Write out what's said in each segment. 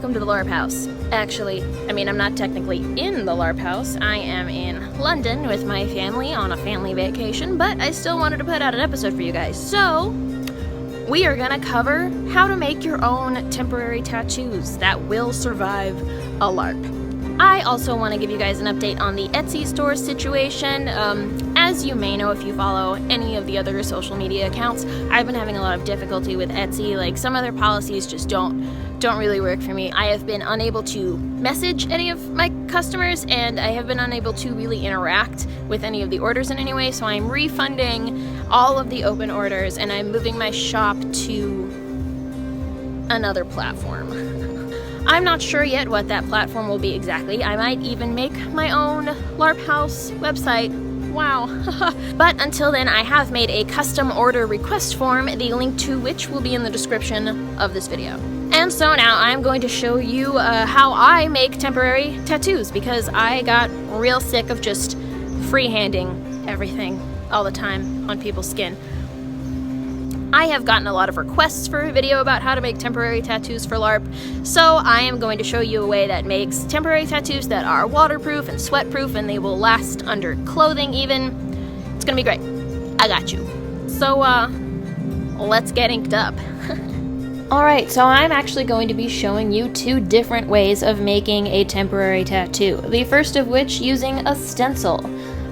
welcome to the LarpHouse. Actually, I'm not technically in the LarpHouse. I am in London with my family on a family vacation, but I still wanted to put out an episode for you guys. So, we are gonna cover how to make your own temporary tattoos that will survive a LARP. I also want to give you guys an update on the Etsy store situation. As you may know if you follow any of the other social media accounts, I've been having a lot of difficulty with Etsy. Like, some of their policies just don't really work for me. I have been unable to message any of my customers, and I have been unable to really interact with any of the orders in any way, so I'm refunding all of the open orders, and I'm moving my shop to another platform. I'm not sure yet what that platform will be exactly. I might even make my own LarpHouse website. Wow. But until then, I have made a custom order request form, the link to which will be in the description of this video. And so now I'm going to show you how I make temporary tattoos, because I got real sick of just freehanding everything all the time on people's skin. I have gotten a lot of requests for a video about how to make temporary tattoos for LARP, so I am going to show you a way that makes temporary tattoos that are waterproof and sweatproof, and they will last under clothing even. It's gonna be great. I got you. So, let's get inked up. Alright, so I'm actually going to be showing you two different ways of making a temporary tattoo. The first of which using a stencil.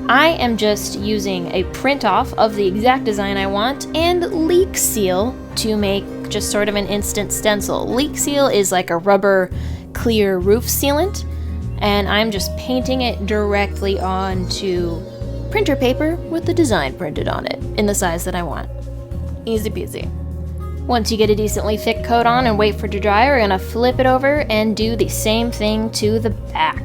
I am just using a print off of the exact design I want and leak seal to make just sort of an instant stencil. Leak seal is like a rubber clear roof sealant, and I'm just painting it directly onto printer paper with the design printed on it in the size that I want. Easy peasy. Once you get a decently thick coat on and wait for it to dry, we're gonna flip it over and do the same thing to the back.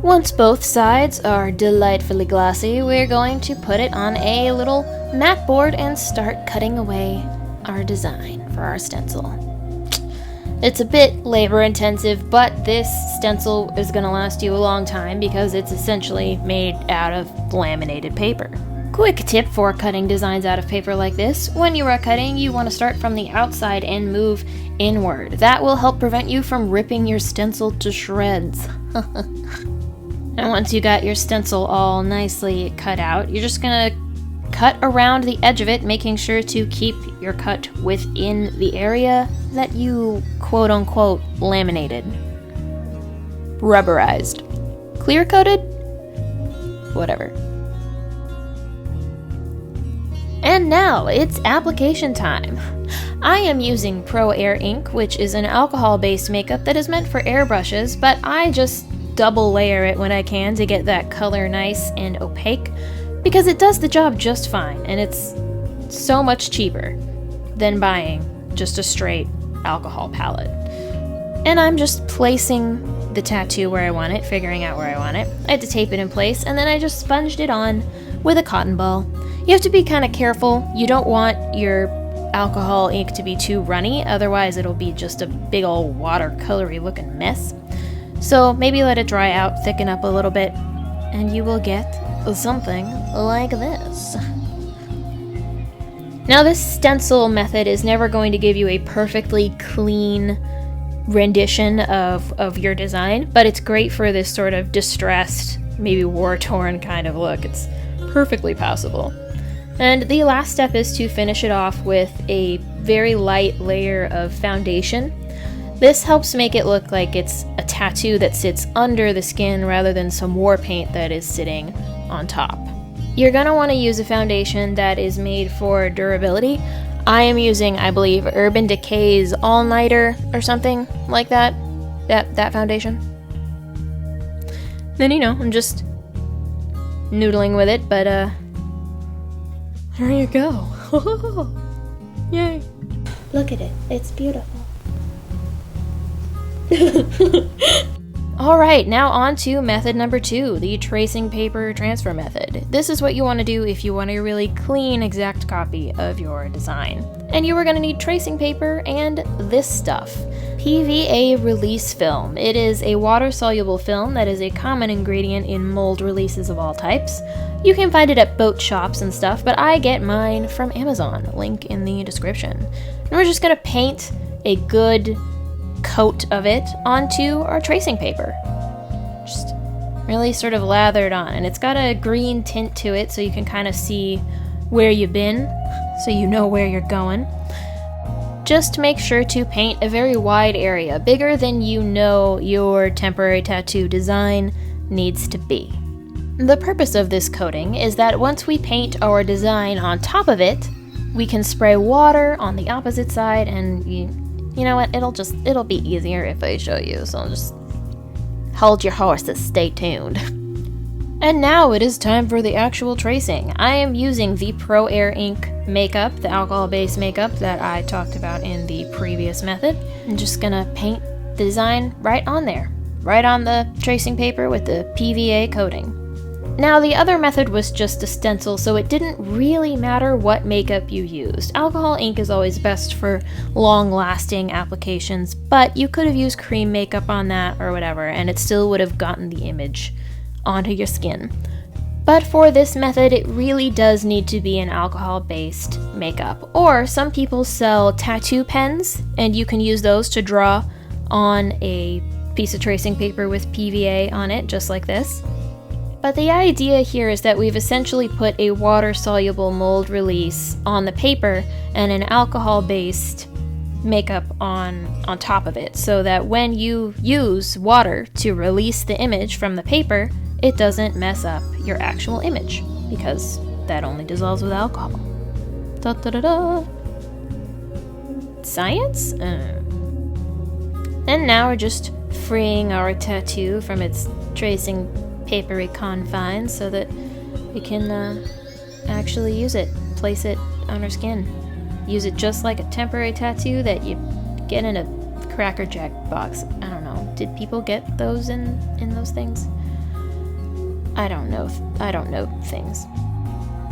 Once both sides are delightfully glossy, we're going to put it on a little mat board and start cutting away our design for our stencil. It's a bit labor intensive, but this stencil is going to last you a long time because it's essentially made out of laminated paper. Quick tip for cutting designs out of paper like this: when you are cutting, you want to start from the outside and move inward. That will help prevent you from ripping your stencil to shreds. And once you got your stencil all nicely cut out, you're just gonna cut around the edge of it, making sure to keep your cut within the area that you quote-unquote laminated. Rubberized. Clear-coated? Whatever. And now it's application time. I am using Pro Air ink, which is an alcohol-based makeup that is meant for airbrushes, but I just double layer it when I can to get that color nice and opaque, because it does the job just fine, and it's so much cheaper than buying just a straight alcohol palette. And I'm just placing the tattoo where I want it, figuring out where I want it. I had to tape it in place, and then I just sponged it on with a cotton ball. You have to be kind of careful. You don't want your alcohol ink to be too runny, otherwise it'll be just a big old watercolory looking mess. So maybe let it dry out, thicken up a little bit, and you will get something like this. Now, this stencil method is never going to give you a perfectly clean rendition of your design, but it's great for this sort of distressed, maybe war-torn kind of look. It's perfectly passable. And the last step is to finish it off with a very light layer of foundation. This helps make it look like it's a tattoo that sits under the skin rather than some war paint that is sitting on top. You're going to want to use a foundation that is made for durability. I am using, I believe, Urban Decay's All Nighter or something like that. That foundation. Then, I'm just noodling with it, but there you go. Yay. Look at it. It's beautiful. Alright, now on to method number 2, the tracing paper transfer method. This is what you want to do if you want a really clean, exact copy of your design. And you are going to need tracing paper and this stuff. PVA release film. It is a water-soluble film that is a common ingredient in mold releases of all types. You can find it at boat shops and stuff, but I get mine from Amazon, link in the description. And we're just going to paint a good coat of it onto our tracing paper. Just really sort of lathered on. And it's got a green tint to it so you can kind of see where you've been, so you know where you're going. Just make sure to paint a very wide area, bigger than you know your temporary tattoo design needs to be. The purpose of this coating is that once we paint our design on top of it, we can spray water on the opposite side, and you know what, it'll be easier if I show you, so I'll just hold your horses, stay tuned. And now it is time for the actual tracing. I am using the Pro Air ink makeup, the alcohol-based makeup that I talked about in the previous method. I'm just gonna paint the design right on there, right on the tracing paper with the PVA coating. Now, the other method was just a stencil, so it didn't really matter what makeup you used. Alcohol ink is always best for long-lasting applications, but you could have used cream makeup on that or whatever, and it still would have gotten the image onto your skin. But for this method, it really does need to be an alcohol-based makeup. Or some people sell tattoo pens, and you can use those to draw on a piece of tracing paper with PVA on it, just like this. But the idea here is that we've essentially put a water-soluble mold release on the paper and an alcohol-based makeup on top of it, so that when you use water to release the image from the paper, it doesn't mess up your actual image, because that only dissolves with alcohol. Da da da da. Science? And now we're just freeing our tattoo from its tracing papery confines so that we can actually use it, place it on our skin. Use it just like a temporary tattoo that you get in a Cracker Jack box. I don't know. Did people get those in those things? I don't know things.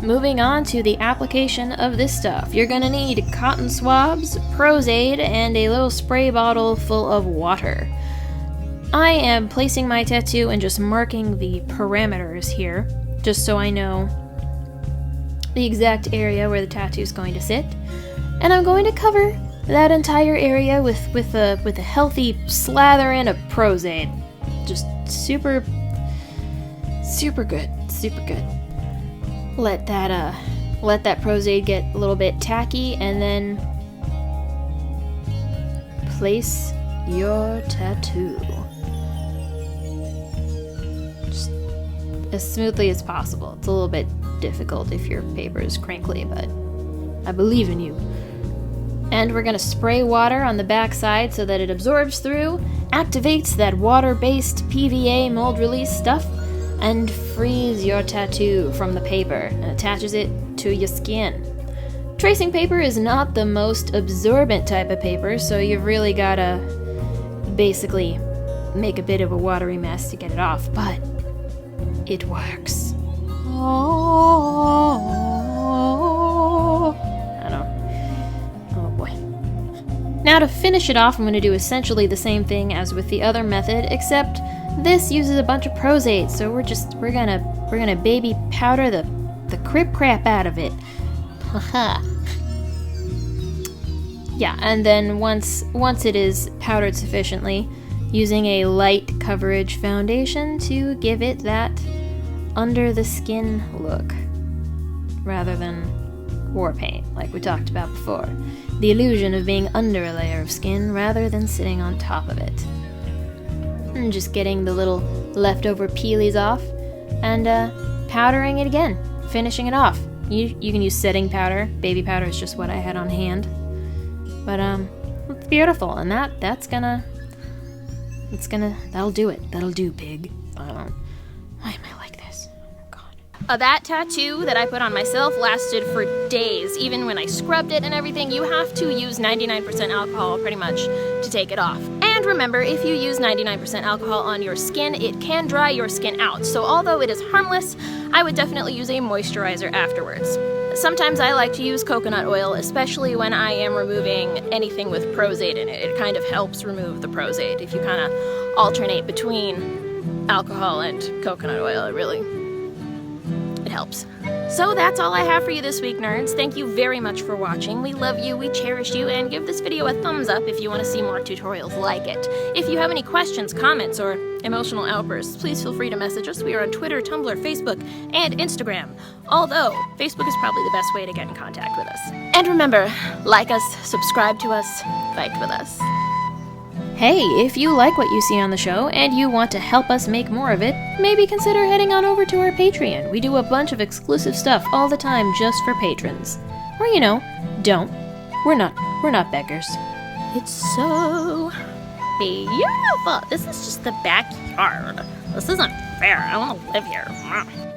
Moving on to the application of this stuff. You're gonna need cotton swabs, Prozaid, and a little spray bottle full of water. I am placing my tattoo and just marking the parameters here, just so I know the exact area where the tattoo is going to sit. And I'm going to cover that entire area with a healthy slather in of Prozaid. Just super good. Let that Prozaid get a little bit tacky, and then place your tattoo just as smoothly as possible. It's a little bit difficult if your paper is crinkly, but I believe in you. And we're gonna spray water on the back side so that it absorbs through, activates that water-based PVA mold release stuff, and frees your tattoo from the paper and attaches it to your skin. Tracing paper is not the most absorbent type of paper, so you've really gotta basically make a bit of a watery mess to get it off, but it works. Oh boy. Now to finish it off, I'm going to do essentially the same thing as with the other method, except this uses a bunch of Prozaid, so we're gonna baby powder the crip crap out of it. Haha. Yeah, and then once it is powdered sufficiently, using a light coverage foundation to give it that under the skin look, rather than war paint, like we talked about before. The illusion of being under a layer of skin rather than sitting on top of it. And just getting the little leftover peelies off and powdering it again, finishing it off. You can use setting powder. Baby powder is just what I had on hand. But it's beautiful, and that'll do it. That'll do, pig. Why am I like this? Oh god. That tattoo that I put on myself lasted for days. Even when I scrubbed it and everything, you have to use 99% alcohol pretty much to take it off. And remember, if you use 99% alcohol on your skin, it can dry your skin out. So although it is harmless, I would definitely use a moisturizer afterwards. Sometimes I like to use coconut oil, especially when I am removing anything with Prozaid in it. It kind of helps remove the Prozaid. If you kind of alternate between alcohol and coconut oil, it helps. So that's all I have for you this week, nerds. Thank you very much for watching. We love you, we cherish you, and give this video a thumbs up if you want to see more tutorials like it. If you have any questions, comments, or emotional outbursts, please feel free to message us. We are on Twitter, Tumblr, Facebook, and Instagram. Although, Facebook is probably the best way to get in contact with us. And remember, like us, subscribe to us, fight with us. Hey, if you like what you see on the show and you want to help us make more of it, maybe consider heading on over to our Patreon. We do a bunch of exclusive stuff all the time just for patrons. Or, you know, don't. We're not beggars. It's so beautiful. This is just the backyard. This isn't fair. I want to live here.